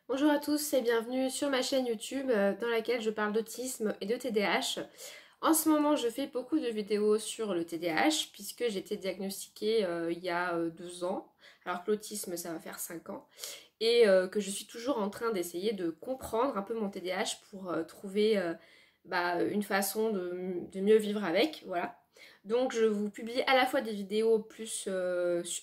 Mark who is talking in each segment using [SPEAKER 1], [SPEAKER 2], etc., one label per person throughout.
[SPEAKER 1] Bonjour à tous et bienvenue sur ma chaîne YouTube dans laquelle je parle d'autisme et de TDAH. En ce moment, je fais beaucoup de vidéos sur le TDAH puisque j'ai été diagnostiquée il y a 2 ans, alors que l'autisme ça va faire 5 ans, et que je suis toujours en train d'essayer de comprendre un peu mon TDAH pour trouver une façon de mieux vivre avec, voilà. Donc je vous publie à la fois des vidéos plus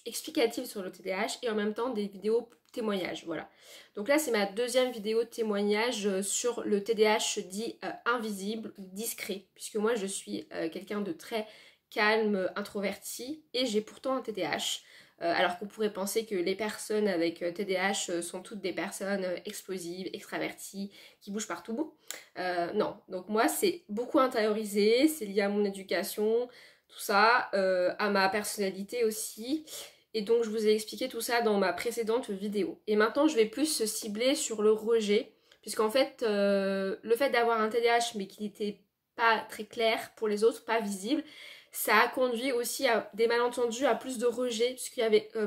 [SPEAKER 1] explicatives sur le TDAH et en même temps des vidéos témoignages, voilà. Donc là c'est ma deuxième vidéo témoignage sur le TDAH dit invisible, discret, puisque moi je suis quelqu'un de très calme, introverti, et j'ai pourtant un TDAH. Alors qu'on pourrait penser que les personnes avec TDAH sont toutes des personnes explosives, extraverties, qui bougent partout. Non, donc moi c'est beaucoup intériorisé, c'est lié à mon éducation, tout ça, à ma personnalité aussi. Et donc je vous ai expliqué tout ça dans ma précédente vidéo. Et maintenant je vais plus se cibler sur le rejet, puisqu'en fait le fait d'avoir un TDAH mais qui n'était pas très clair pour les autres, pas visible, ça a conduit aussi à des malentendus, à plus de rejet, puisqu'il y avait il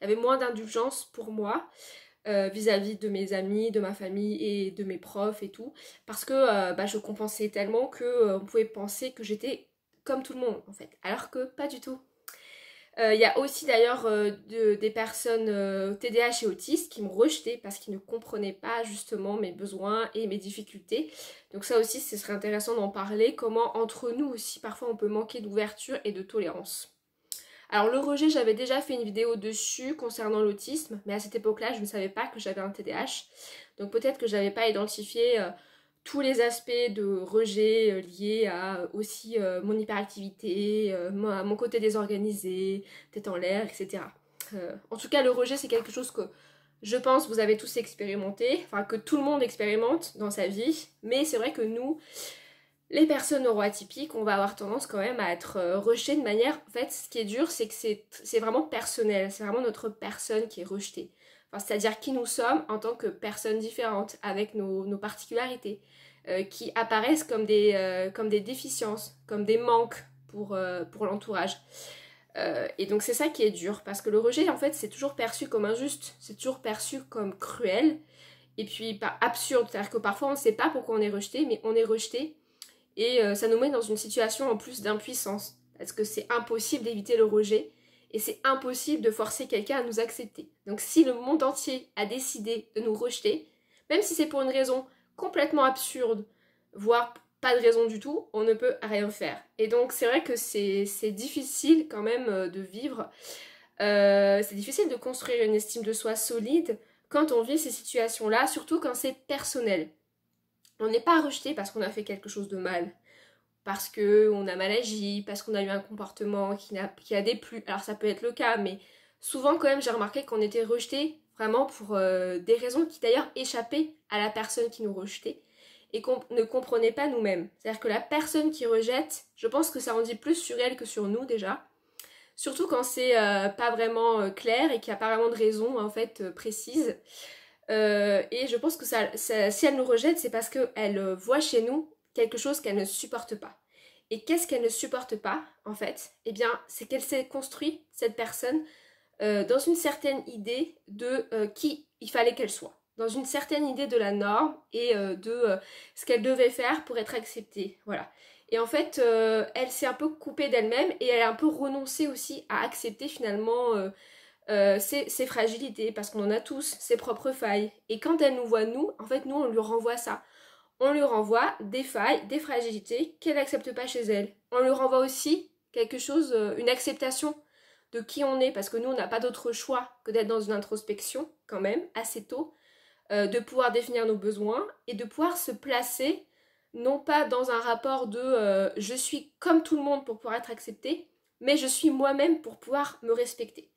[SPEAKER 1] y avait moins d'indulgence pour moi vis-à-vis de mes amis, de ma famille et de mes profs et tout, parce que je compensais tellement que on pouvait penser que j'étais comme tout le monde en fait, alors que pas du tout. Il y a aussi d'ailleurs des personnes TDAH et autistes qui m'ont rejetée parce qu'ils ne comprenaient pas justement mes besoins et mes difficultés. Donc ça aussi, ce serait intéressant d'en parler, comment entre nous aussi parfois on peut manquer d'ouverture et de tolérance. Alors le rejet, j'avais déjà fait une vidéo dessus concernant l'autisme, mais à cette époque-là, je ne savais pas que j'avais un TDAH. Donc peut-être que je n'avais pas identifié tous les aspects de rejet liés à aussi mon hyperactivité, à mon côté désorganisé, tête en l'air, etc. En tout cas, le rejet, c'est quelque chose que je pense vous avez tous expérimenté, enfin que tout le monde expérimente dans sa vie, mais c'est vrai que nous, les personnes neuroatypiques, on va avoir tendance quand même à être rejetées de manière... En fait, ce qui est dur, c'est que c'est vraiment personnel, c'est vraiment notre personne qui est rejetée. Enfin, c'est-à-dire qui nous sommes en tant que personnes différentes, avec nos particularités, qui apparaissent comme des déficiences, comme des manques pour l'entourage. Et donc c'est ça qui est dur, parce que le rejet, en fait, c'est toujours perçu comme injuste, c'est toujours perçu comme cruel, et puis pas absurde, c'est-à-dire que parfois on ne sait pas pourquoi on est rejeté, mais on est rejeté et ça nous met dans une situation en plus d'impuissance. Parce que c'est impossible d'éviter le rejet. Et c'est impossible de forcer quelqu'un à nous accepter. Donc si le monde entier a décidé de nous rejeter, même si c'est pour une raison complètement absurde, voire pas de raison du tout, on ne peut rien faire. Et donc c'est vrai que c'est difficile quand même de vivre. C'est difficile de construire une estime de soi solide quand on vit ces situations-là, surtout quand c'est personnel. On n'est pas rejeté parce qu'on a fait quelque chose de mal, parce qu'on a mal agi, parce qu'on a eu un comportement qui a déplu. Alors ça peut être le cas, mais souvent quand même j'ai remarqué qu'on était rejeté vraiment pour des raisons qui d'ailleurs échappaient à la personne qui nous rejetait et qu'on ne comprenait pas nous-mêmes. C'est-à-dire que la personne qui rejette, je pense que ça en dit plus sur elle que sur nous déjà. Surtout quand c'est pas vraiment clair et qu'il n'y a pas vraiment de raison en fait précise. Et je pense que si elle nous rejette, c'est parce qu'elle voit chez nous quelque chose qu'elle ne supporte pas. Et qu'est-ce qu'elle ne supporte pas, en fait? Eh bien, c'est qu'elle s'est construite, cette personne, dans une certaine idée de qui il fallait qu'elle soit. Dans une certaine idée de la norme et de ce qu'elle devait faire pour être acceptée. Voilà. Et en fait, elle s'est un peu coupée d'elle-même et elle a un peu renoncé aussi à accepter finalement ses fragilités, parce qu'on en a tous, ses propres failles. Et quand elle nous voit, nous, en fait, nous, on lui renvoie ça. On lui renvoie des failles, des fragilités qu'elle n'accepte pas chez elle. On lui renvoie aussi quelque chose, une acceptation de qui on est, parce que nous, on n'a pas d'autre choix que d'être dans une introspection, quand même, assez tôt, de pouvoir définir nos besoins et de pouvoir se placer, non pas dans un rapport de je suis comme tout le monde pour pouvoir être acceptée, mais je suis moi-même pour pouvoir me respecter.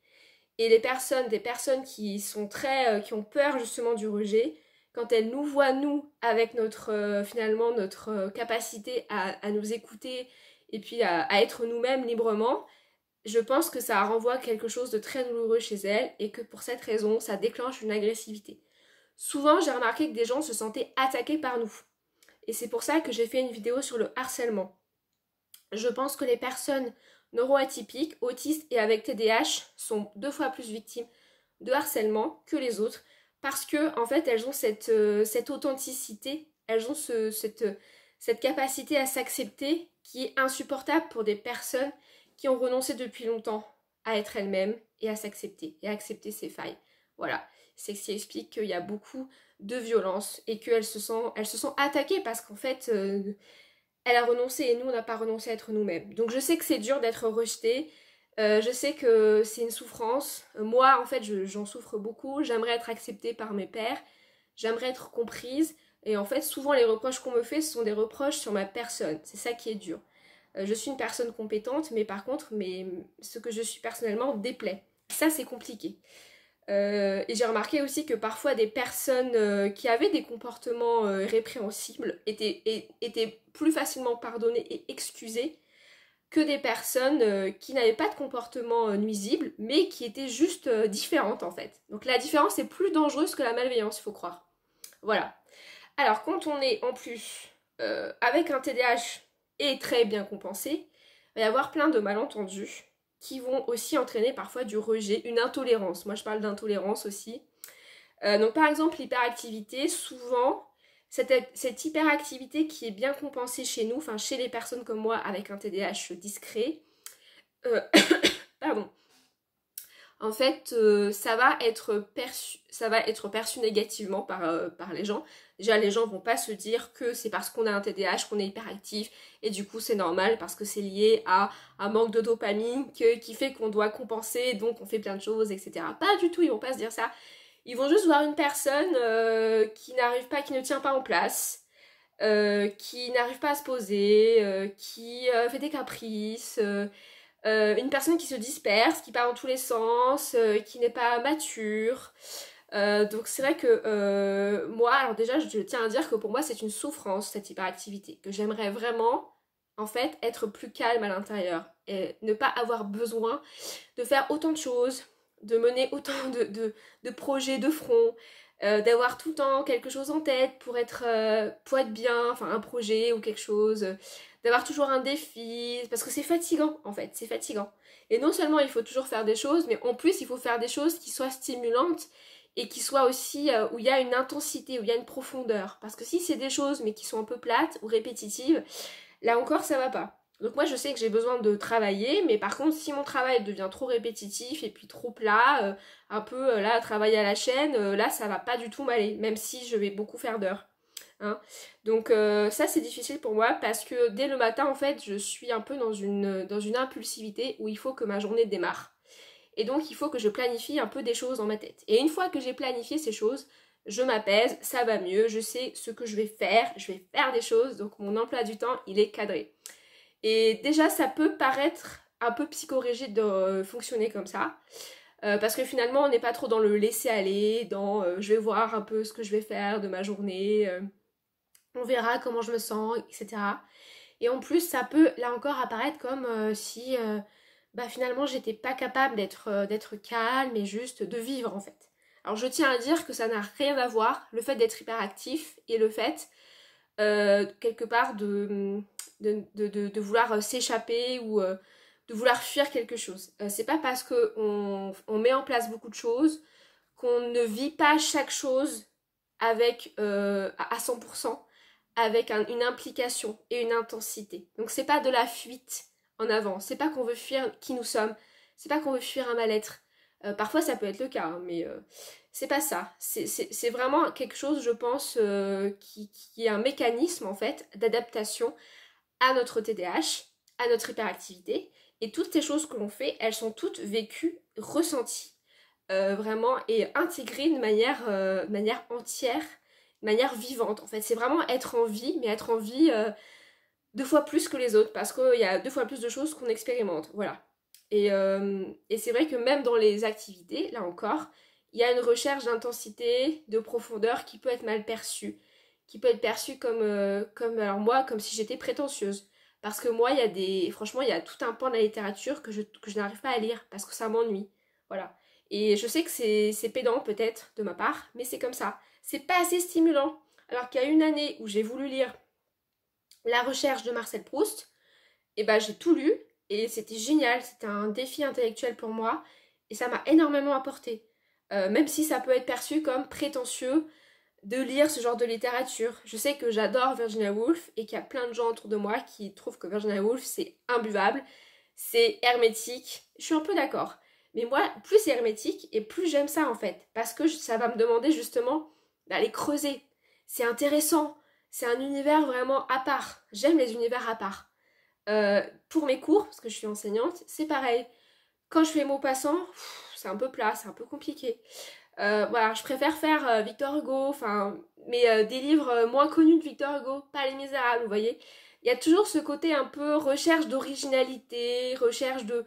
[SPEAKER 1] Et des personnes qui sont qui ont peur justement du rejet, quand elles nous voient nous avec notre finalement notre capacité à nous écouter et puis à être nous-mêmes librement, je pense que ça renvoie quelque chose de très douloureux chez elles et que pour cette raison, ça déclenche une agressivité. Souvent, j'ai remarqué que des gens se sentaient attaqués par nous. Et c'est pour ça que j'ai fait une vidéo sur le harcèlement. Je pense que les personnes neuroatypiques, autistes et avec TDAH sont 2 fois plus victimes de harcèlement que les autres parce que en fait elles ont cette authenticité, elles ont cette capacité à s'accepter qui est insupportable pour des personnes qui ont renoncé depuis longtemps à être elles-mêmes et à s'accepter et à accepter ses failles. Voilà, c'est ce qui explique qu'il y a beaucoup de violence et qu'elles elles se sont attaquées parce qu'en fait elle a renoncé et nous on n'a pas renoncé à être nous-mêmes. Donc je sais que c'est dur d'être rejetée. Je sais que c'est une souffrance. Moi, en fait, j'en souffre beaucoup. J'aimerais être acceptée par mes pairs. J'aimerais être comprise. Et en fait, souvent, les reproches qu'on me fait, ce sont des reproches sur ma personne. C'est ça qui est dur. Je suis une personne compétente, mais par contre, ce que je suis personnellement déplaît. Ça, c'est compliqué. Et j'ai remarqué aussi que parfois des personnes qui avaient des comportements répréhensibles étaient plus facilement pardonnées et excusées que des personnes qui n'avaient pas de comportement nuisible, mais qui étaient juste différentes en fait. Donc la différence est plus dangereuse que la malveillance, il faut croire. Voilà. Alors quand on est en plus avec un TDAH et très bien compensé, il va y avoir plein de malentendus qui vont aussi entraîner parfois du rejet, une intolérance. Moi je parle d'intolérance aussi. Donc par exemple l'hyperactivité, souvent cette hyperactivité qui est bien compensée chez nous, enfin chez les personnes comme moi avec un TDAH discret, euh, pardon, en fait ça va être perçu négativement par les gens. Déjà les gens vont pas se dire que c'est parce qu'on a un TDAH qu'on est hyperactif et du coup c'est normal parce que c'est lié à un manque de dopamine qui fait qu'on doit compenser donc on fait plein de choses, etc. Pas du tout, ils vont pas se dire ça. Ils vont juste voir une personne qui n'arrive pas, qui ne tient pas en place, qui n'arrive pas à se poser, qui fait des caprices, une personne qui se disperse, qui part dans tous les sens, qui n'est pas mature. Donc c'est vrai que moi, alors déjà je tiens à dire que pour moi c'est une souffrance cette hyperactivité, que j'aimerais vraiment en fait être plus calme à l'intérieur et ne pas avoir besoin de faire autant de choses, de mener autant de projets de front, d'avoir tout le temps quelque chose en tête pour être bien, enfin un projet ou quelque chose, d'avoir toujours un défi, parce que c'est fatigant en fait, c'est fatigant. Et non seulement il faut toujours faire des choses, mais en plus il faut faire des choses qui soient stimulantes et qui soient aussi où il y a une intensité, où il y a une profondeur. Parce que si c'est des choses mais qui sont un peu plates ou répétitives, là encore ça va pas. Donc moi je sais que j'ai besoin de travailler, mais par contre si mon travail devient trop répétitif et puis trop plat, un peu là travailler à la chaîne, là ça va pas du tout m'aller, même si je vais beaucoup faire d'heures. Hein. Donc ça c'est difficile pour moi parce que dès le matin en fait je suis un peu dans une impulsivité où il faut que ma journée démarre. Et donc il faut que je planifie un peu des choses dans ma tête. Et une fois que j'ai planifié ces choses, je m'apaise, ça va mieux, je sais ce que je vais faire des choses, donc mon emploi du temps il est cadré. Et déjà, ça peut paraître un peu psychorigide de fonctionner comme ça. Parce que finalement, on n'est pas trop dans le laisser aller, dans je vais voir un peu ce que je vais faire de ma journée, on verra comment je me sens, etc. Et en plus, ça peut là encore apparaître comme si bah, finalement j'étais pas capable d'être calme et juste de vivre en fait. Alors je tiens à dire que ça n'a rien à voir, le fait d'être hyperactif et le fait quelque part de vouloir s'échapper ou de vouloir fuir quelque chose. C'est pas parce qu'on met en place beaucoup de choses qu'on ne vit pas chaque chose avec à 100%, avec une implication et une intensité. Donc c'est pas de la fuite en avant, c'est pas qu'on veut fuir qui nous sommes, c'est pas qu'on veut fuir un mal-être. Parfois ça peut être le cas, hein, mais c'est pas ça. C'est vraiment quelque chose, je pense, qui est un mécanisme en fait d'adaptation à notre TDAH, à notre hyperactivité. Et toutes ces choses que l'on fait, elles sont toutes vécues, ressenties, vraiment, et intégrées de manière entière, de manière vivante. En fait, c'est vraiment être en vie, mais être en vie deux fois plus que les autres, parce qu'il y a deux fois plus de choses qu'on expérimente. Voilà. Et c'est vrai que même dans les activités, là encore, il y a une recherche d'intensité, de profondeur qui peut être mal perçue. Qui peut être perçue alors moi, comme si j'étais prétentieuse. Parce que moi, franchement, il y a tout un pan de la littérature que je n'arrive pas à lire parce que ça m'ennuie. Voilà. Et je sais que c'est pédant peut-être de ma part, mais c'est comme ça. C'est pas assez stimulant. Alors qu'il y a une année où j'ai voulu lire La recherche de Marcel Proust, et ben j'ai tout lu et c'était génial. C'était un défi intellectuel pour moi et ça m'a énormément apporté. même si ça peut être perçu comme prétentieux de lire ce genre de littérature. Je sais que j'adore Virginia Woolf et qu'il y a plein de gens autour de moi qui trouvent que Virginia Woolf c'est imbuvable, c'est hermétique. Je suis un peu d'accord. Mais moi, plus c'est hermétique et plus j'aime ça en fait. Parce que ça va me demander justement d'aller creuser. C'est intéressant. C'est un univers vraiment à part. J'aime les univers à part. Pour mes cours, parce que je suis enseignante, c'est pareil. Quand je fais Maupassant, c'est un peu plat, c'est un peu compliqué. Voilà, je préfère faire Victor Hugo, enfin, mais des livres moins connus de Victor Hugo, pas Les Misérables, vous voyez. Il y a toujours ce côté un peu recherche d'originalité, recherche de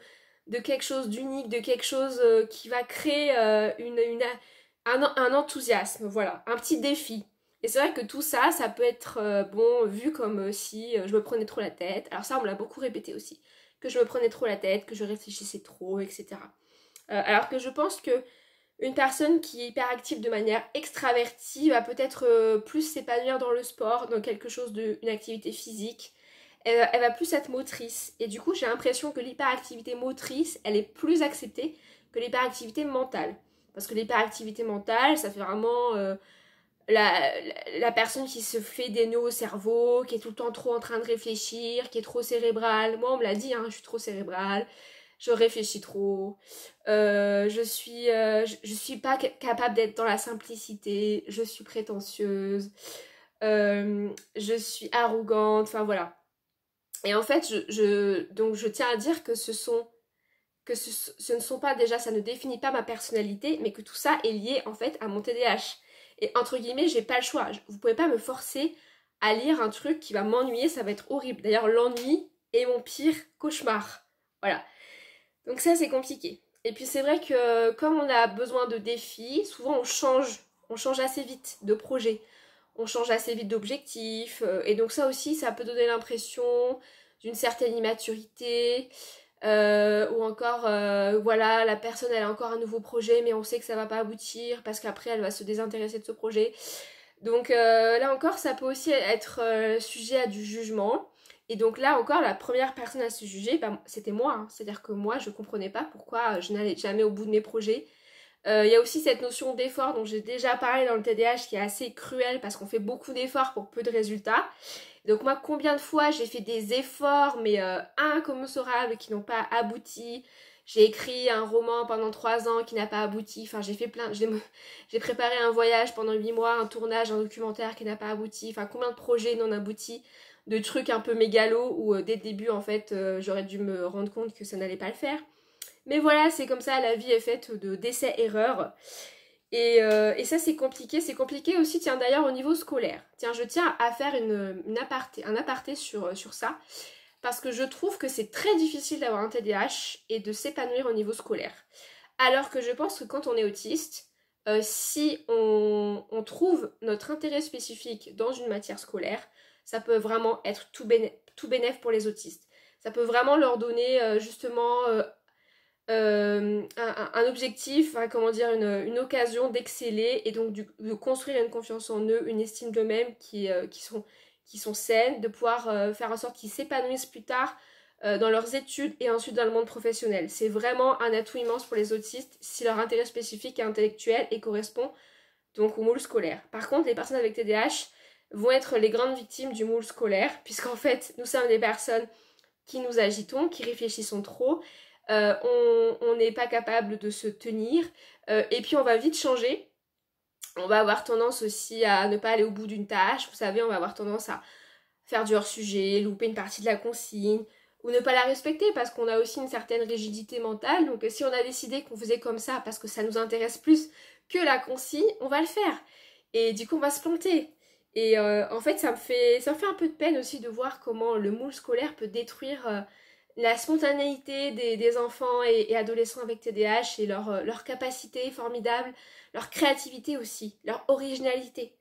[SPEAKER 1] quelque chose d'unique, de quelque chose qui va créer un enthousiasme, voilà, un petit défi. Et c'est vrai que tout ça, ça peut être bon vu comme si je me prenais trop la tête. Alors ça, on me l'a beaucoup répété aussi, que je me prenais trop la tête, que je réfléchissais trop, etc. Alors que je pense que une personne qui est hyperactive de manière extravertie va peut-être plus s'épanouir dans le sport, dans quelque chose une activité physique. Elle va plus être motrice. Et du coup, j'ai l'impression que l'hyperactivité motrice, elle est plus acceptée que l'hyperactivité mentale. Parce que l'hyperactivité mentale, ça fait vraiment la personne qui se fait des nœuds au cerveau, qui est tout le temps trop en train de réfléchir, qui est trop cérébrale. Moi, on me l'a dit, hein, je suis trop cérébrale, je réfléchis trop, je suis pas capable d'être dans la simplicité, je suis prétentieuse, je suis arrogante, enfin voilà. Et en fait, donc je tiens à dire que ce ne sont pas déjà, ça ne définit pas ma personnalité, mais que tout ça est lié en fait à mon TDAH. Et entre guillemets, j'ai pas le choix. Vous pouvez pas me forcer à lire un truc qui va m'ennuyer, ça va être horrible. D'ailleurs, l'ennui est mon pire cauchemar. Voilà. Donc ça, c'est compliqué. Et puis c'est vrai que comme on a besoin de défis, souvent on change assez vite de projet, on change assez vite d'objectif, et donc ça aussi, ça peut donner l'impression d'une certaine immaturité, ou encore, voilà, la personne elle a encore un nouveau projet, mais on sait que ça va pas aboutir parce qu'après elle va se désintéresser de ce projet. Donc là encore, ça peut aussi être sujet à du jugement. Et donc là encore, la première personne à se juger, bah, c'était moi. Hein. C'est-à-dire que moi, je comprenais pas pourquoi je n'allais jamais au bout de mes projets. Il y a aussi cette notion d'effort dont j'ai déjà parlé dans le TDAH qui est assez cruelle parce qu'on fait beaucoup d'efforts pour peu de résultats. Donc moi, combien de fois j'ai fait des efforts, mais incommensurables, qui n'ont pas abouti. J'ai écrit un roman pendant 3 ans qui n'a pas abouti. Enfin, j'ai fait plein... J'ai préparé un voyage pendant 8 mois, un tournage, un documentaire qui n'a pas abouti. Enfin, combien de projets non aboutis, de trucs un peu mégalos où dès le début, en fait, j'aurais dû me rendre compte que ça n'allait pas le faire. Mais voilà, c'est comme ça, la vie est faite d'essais-erreurs. Et ça, c'est compliqué. C'est compliqué aussi, tiens, d'ailleurs, au niveau scolaire. Tiens, je tiens à faire un aparté sur ça. Parce que je trouve que c'est très difficile d'avoir un TDAH et de s'épanouir au niveau scolaire. Alors que je pense que quand on est autiste, si on trouve notre intérêt spécifique dans une matière scolaire, ça peut vraiment être tout bénef pour les autistes. Ça peut vraiment leur donner justement un objectif, hein, comment dire, une occasion d'exceller et donc de construire une confiance en eux, une estime d'eux-mêmes qui sont saines, de pouvoir faire en sorte qu'ils s'épanouissent plus tard dans leurs études et ensuite dans le monde professionnel. C'est vraiment un atout immense pour les autistes si leur intérêt spécifique est intellectuel et correspond donc au moule scolaire. Par contre, les personnes avec TDAH vont être les grandes victimes du moule scolaire puisqu'en fait, nous sommes des personnes qui nous agitons, qui réfléchissons trop, on n'est pas capable de se tenir, et puis on va vite changer. On va avoir tendance aussi à ne pas aller au bout d'une tâche, vous savez, on va avoir tendance à faire du hors-sujet, louper une partie de la consigne, ou ne pas la respecter parce qu'on a aussi une certaine rigidité mentale. Donc si on a décidé qu'on faisait comme ça parce que ça nous intéresse plus que la consigne, on va le faire. Et du coup, on va se planter. Et en fait, ça me fait un peu de peine aussi de voir comment le moule scolaire peut détruire la spontanéité des enfants et adolescents avec TDAH et leur capacité formidable, leur créativité aussi, leur originalité.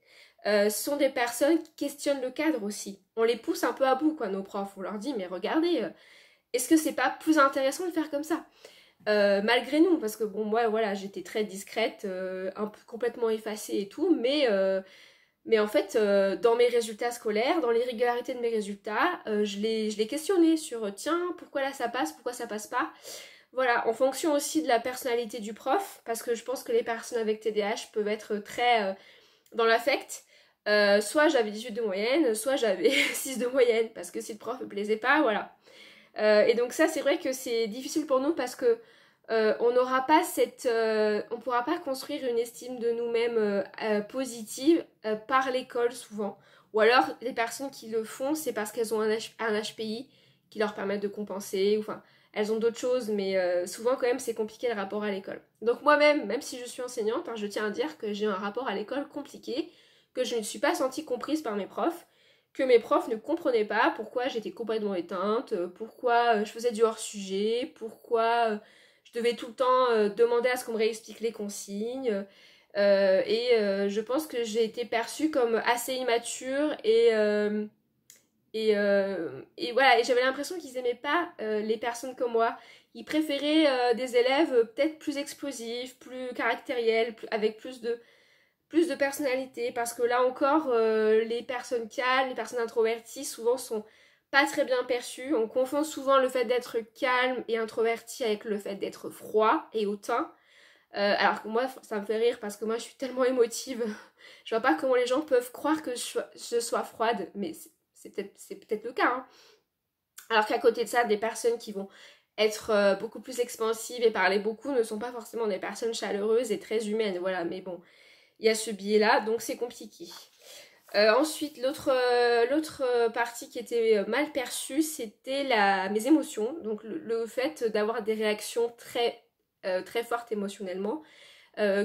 [SPEAKER 1] Ce sont des personnes qui questionnent le cadre aussi. On les pousse un peu à bout, quoi, nos profs. On leur dit, mais regardez, est-ce que c'est pas plus intéressant de faire comme ça malgré nous, parce que bon, moi, voilà, j'étais très discrète, un peu complètement effacée et tout, mais en fait, dans mes résultats scolaires, dans l'irrégularité de mes résultats, je l'ai questionné sur, tiens, pourquoi là ça passe, pourquoi ça passe pas. Voilà, en fonction aussi de la personnalité du prof, parce que je pense que les personnes avec TDAH peuvent être très dans l'affect. Soit j'avais 18 de moyenne, soit j'avais 6 de moyenne, parce que si le prof me plaisait pas, voilà. Et donc ça, c'est vrai que c'est difficile pour nous parce que on n'aura pas on pourra pas construire une estime de nous-mêmes positive par l'école souvent. Ou alors les personnes qui le font, c'est parce qu'elles ont un HPI qui leur permettent de compenser. Enfin, elles ont d'autres choses, mais souvent quand même c'est compliqué le rapport à l'école. Donc moi-même, même si je suis enseignante, hein, je tiens à dire que j'ai un rapport à l'école compliqué, que je ne suis pas sentie comprise par mes profs, que mes profs ne comprenaient pas pourquoi j'étais complètement éteinte, pourquoi je faisais du hors-sujet, pourquoi je devais tout le temps demander à ce qu'on me réexplique les consignes. Je pense que j'ai été perçue comme assez immature et voilà, et j'avais l'impression qu'ils aimaient pas les personnes comme moi. Ils préféraient des élèves peut-être plus explosifs, plus caractériels, avec plus de personnalité, parce que là encore, les personnes calmes, les personnes introverties, souvent sont pas très bien perçues. On confond souvent le fait d'être calme et introverti avec le fait d'être froid et hautain. Alors que moi, ça me fait rire parce que moi, je suis tellement émotive. Je vois pas comment les gens peuvent croire que je sois froide, mais c'est peut-être le cas. Hein. Alors qu'à côté de ça, des personnes qui vont être beaucoup plus expansives et parler beaucoup ne sont pas forcément des personnes chaleureuses et très humaines. Voilà, mais bon, il y a ce biais-là, donc c'est compliqué. Ensuite, l'autre partie qui était mal perçue, c'était mes émotions. Donc le fait d'avoir des réactions très fortes émotionnellement,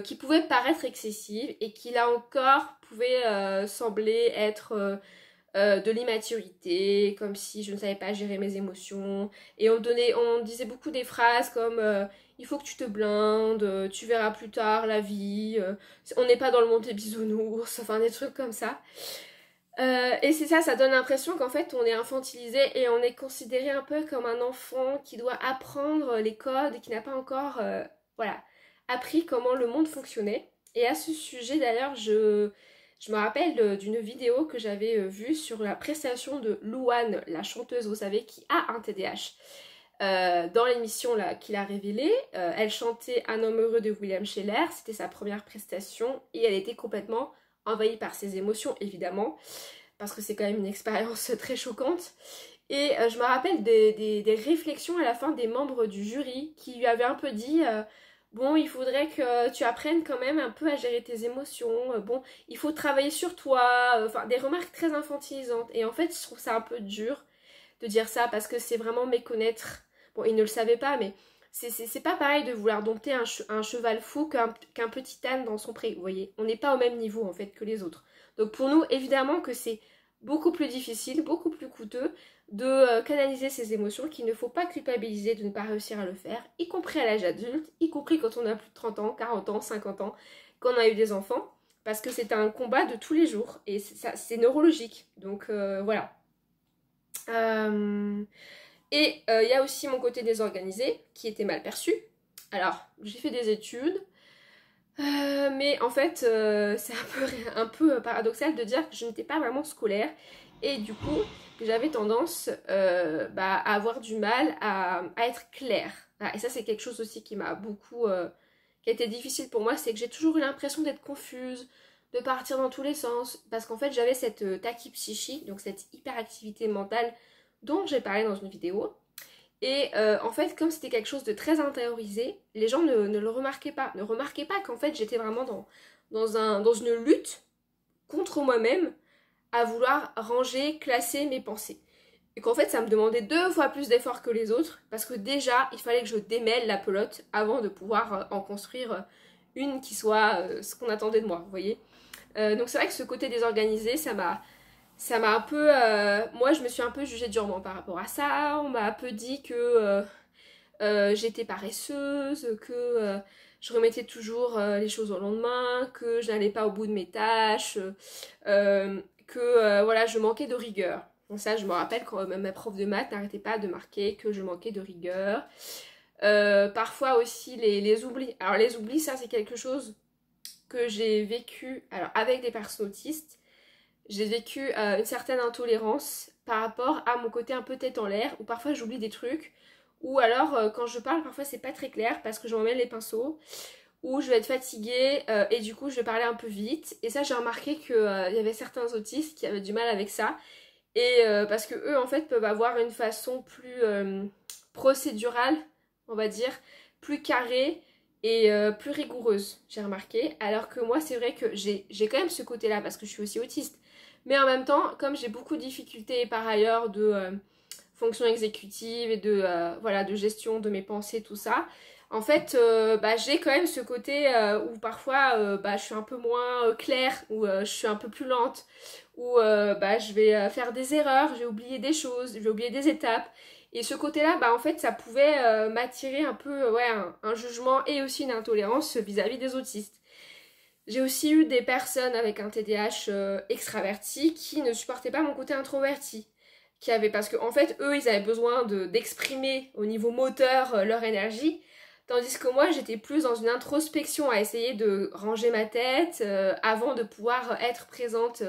[SPEAKER 1] qui pouvaient paraître excessives et qui là encore pouvaient sembler être de l'immaturité, comme si je ne savais pas gérer mes émotions. Et on disait beaucoup des phrases comme il faut que tu te blindes, tu verras plus tard la vie, on n'est pas dans le monde des bisounours, enfin des trucs comme ça. Et c'est ça, ça donne l'impression qu'en fait on est infantilisé et on est considéré un peu comme un enfant qui doit apprendre les codes et qui n'a pas encore voilà, appris comment le monde fonctionnait. Et à ce sujet d'ailleurs, je me rappelle d'une vidéo que j'avais vue sur la prestation de Louane, la chanteuse, vous savez, qui a un TDAH. Dans l'émission là qu'il a révélée, elle chantait Un homme heureux de William Scheller, c'était sa première prestation et elle était complètement envahie par ses émotions évidemment, parce que c'est quand même une expérience très choquante. Et je me rappelle des réflexions à la fin des membres du jury qui lui avaient un peu dit bon, il faudrait que tu apprennes quand même un peu à gérer tes émotions, bon, il faut travailler sur toi, enfin des remarques très infantilisantes. Et en fait, je trouve ça un peu dur de dire ça parce que c'est vraiment méconnaître. Bon, il ne le savait pas, mais c'est pas pareil de vouloir dompter un cheval fou qu'un petit âne dans son pré, vous voyez. On n'est pas au même niveau en fait que les autres. Donc pour nous, évidemment que c'est beaucoup plus difficile, beaucoup plus coûteux de canaliser ses émotions, qu'il ne faut pas culpabiliser de ne pas réussir à le faire, y compris à l'âge adulte, y compris quand on a plus de 30 ans, 40 ans, 50 ans, qu'on a eu des enfants, parce que c'est un combat de tous les jours, et c'est neurologique. Donc voilà. Il y a aussi mon côté désorganisé, qui était mal perçu. Alors, j'ai fait des études, mais en fait, c'est un peu paradoxal de dire que je n'étais pas vraiment scolaire et du coup, que j'avais tendance à avoir du mal à être claire. Ah, et ça, c'est quelque chose aussi qui m'a beaucoup... qui a été difficile pour moi, c'est que j'ai toujours eu l'impression d'être confuse, de partir dans tous les sens, parce qu'en fait, j'avais cette tachypsychie, donc cette hyperactivité mentale dont j'ai parlé dans une vidéo. Et en fait, comme c'était quelque chose de très intériorisé, les gens ne le remarquaient pas. Ne remarquaient pas qu'en fait, j'étais vraiment dans une lutte contre moi-même à vouloir ranger, classer mes pensées. Et qu'en fait, ça me demandait 2 fois plus d'efforts que les autres, parce que déjà, il fallait que je démêle la pelote avant de pouvoir en construire une qui soit ce qu'on attendait de moi, vous voyez. Donc c'est vrai que ce côté désorganisé, ça m'a un peu... moi, je me suis un peu jugée durement par rapport à ça. On m'a un peu dit que j'étais paresseuse, que je remettais toujours les choses au lendemain, que je n'allais pas au bout de mes tâches, que voilà, je manquais de rigueur. Donc ça, je me rappelle quand même ma prof de maths n'arrêtait pas de marquer que je manquais de rigueur. Parfois aussi les oublis. Alors les oublis, ça c'est quelque chose que j'ai vécu alors, avec des personnes autistes. J'ai vécu une certaine intolérance par rapport à mon côté un peu tête en l'air, où parfois j'oublie des trucs, ou alors quand je parle parfois c'est pas très clair parce que je m'emmêle les pinceaux, ou je vais être fatiguée et du coup je vais parler un peu vite. Et ça j'ai remarqué qu'il y avait certains autistes qui avaient du mal avec ça. Et parce que eux en fait peuvent avoir une façon plus procédurale, on va dire, plus carrée et plus rigoureuse, j'ai remarqué. Alors que moi c'est vrai que j'ai quand même ce côté-là parce que je suis aussi autiste. Mais en même temps, comme j'ai beaucoup de difficultés par ailleurs de fonction exécutive et de, voilà, de gestion de mes pensées, tout ça, en fait, bah, j'ai quand même ce côté où parfois bah, je suis un peu moins claire, où je suis un peu plus lente, où bah, je vais faire des erreurs, je vais oublier des choses, je vais oublier des étapes. Et ce côté-là, bah, en fait, ça pouvait m'attirer un peu ouais, un jugement et aussi une intolérance vis-à-vis des autistes. J'ai aussi eu des personnes avec un TDAH extraverti qui ne supportaient pas mon côté introverti. Qui avaient, parce qu'en fait, eux, ils avaient besoin d'exprimer au niveau moteur leur énergie. Tandis que moi, j'étais plus dans une introspection à essayer de ranger ma tête avant de pouvoir être présente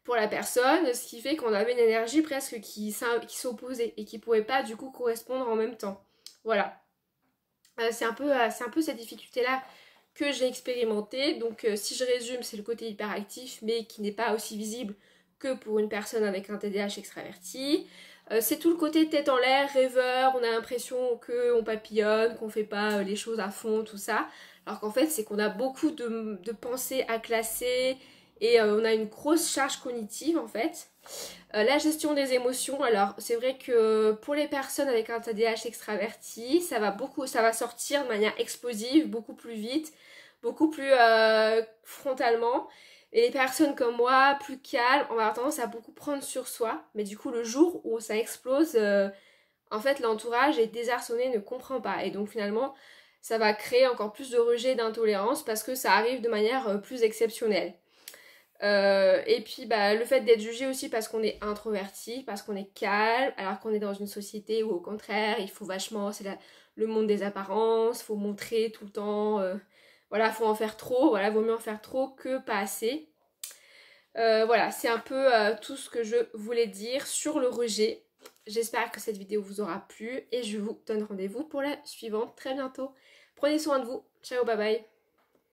[SPEAKER 1] pour la personne. Ce qui fait qu'on avait une énergie presque qui s'opposait et qui ne pouvait pas du coup correspondre en même temps. Voilà. C'est un peu cette difficulté-là que j'ai expérimenté. Donc si je résume, c'est le côté hyperactif, mais qui n'est pas aussi visible que pour une personne avec un TDAH extraverti. C'est tout le côté tête en l'air, rêveur, on a l'impression qu'on papillonne, qu'on fait pas les choses à fond, tout ça. Alors qu'en fait, c'est qu'on a beaucoup de pensées à classer et on a une grosse charge cognitive en fait. La gestion des émotions, alors c'est vrai que pour les personnes avec un TDAH extraverti, ça va sortir de manière explosive, beaucoup plus vite, beaucoup plus frontalement. Et les personnes comme moi, plus calmes, on va avoir tendance à beaucoup prendre sur soi. Mais du coup, le jour où ça explose, en fait, l'entourage est désarçonné, ne comprend pas. Et donc finalement, ça va créer encore plus de rejet, d'intolérance parce que ça arrive de manière plus exceptionnelle. Et puis bah, le fait d'être jugé aussi parce qu'on est introverti, parce qu'on est calme, alors qu'on est dans une société où au contraire il faut vachement, le monde des apparences, faut montrer tout le temps, voilà, faut en faire trop, voilà, vaut mieux en faire trop que pas assez. Voilà, c'est un peu tout ce que je voulais dire sur le rejet. J'espère que cette vidéo vous aura plu et je vous donne rendez-vous pour la suivante très bientôt. Prenez soin de vous, ciao, bye bye.